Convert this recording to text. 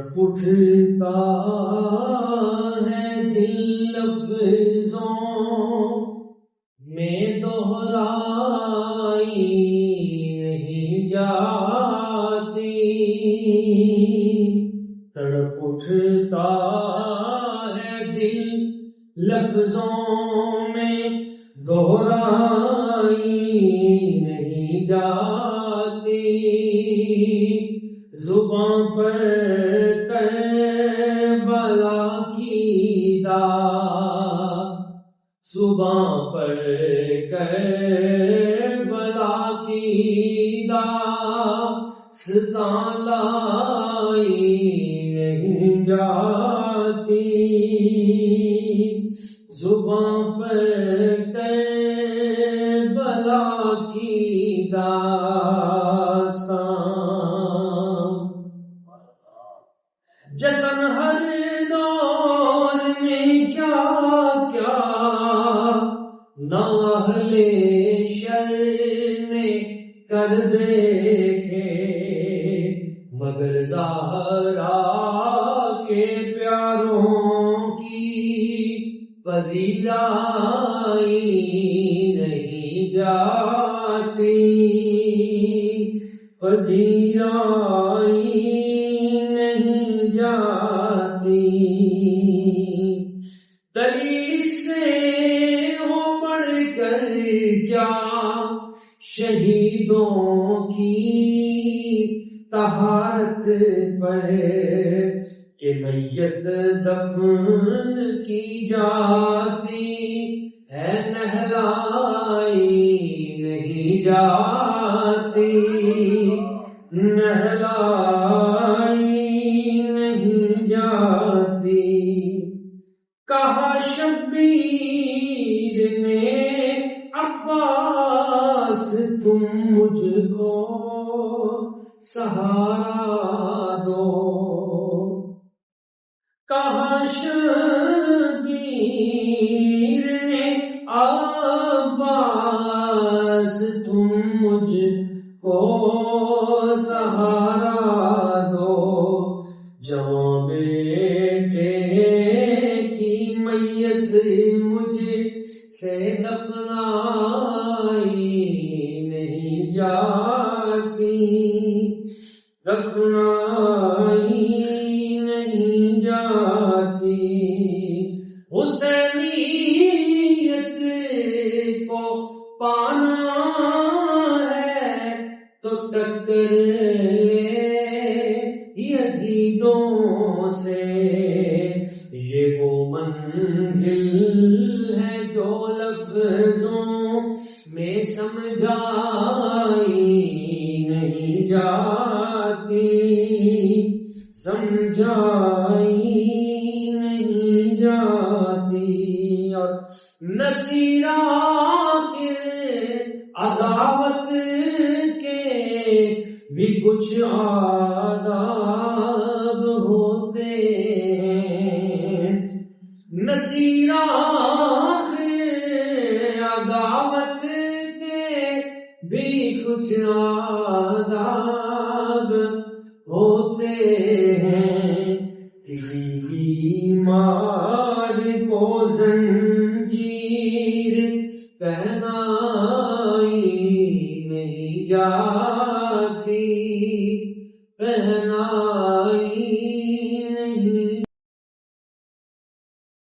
تڑپ اٹھتا ہے دل لفظوں میں دہرائی نہیں جاتی، تڑپ اٹھتا ہے دل لفظوں میں دہرائی نہیں جاتی، زباں پر کربلا کی داغ، زباں پر کربلا کی داغ لائی نہیں جاتی، زباں پر کربلا کی داستان، جتن ہر دور میں کیا کیا نہ اہل شر نے کر دیکھے، مگر زہرا کے پیاروں کی پذیرائی نہیں جاتی، پذیرائی نہیں جاتی، دلیل سے ہو بڑھ کر کیا شہیدوں کی طہارت پر کہ میت دفن کی جاتی ہے، نہلائی نہیں جاتی، نہلائی نہیں جاتی، کہا شبیر نے عباس تم مجھ کو سہارا دو، کہا شبیر نے عباس تم مجھ کو سہارا دو، جوان بیٹے کی میت مجھ سے دفنائی نہیں جاتی، دفنائی نہیں جاتی، حسینیت کو پانا ہے تو ٹکر یزیدوں سے، یہ وہ منزل ہے جو لفظوں میں سمجھائی نہیں جاتی، سمجھائی نہیں جاتی، اور نصیرہ کے عداوت کے بھی کچھ عادات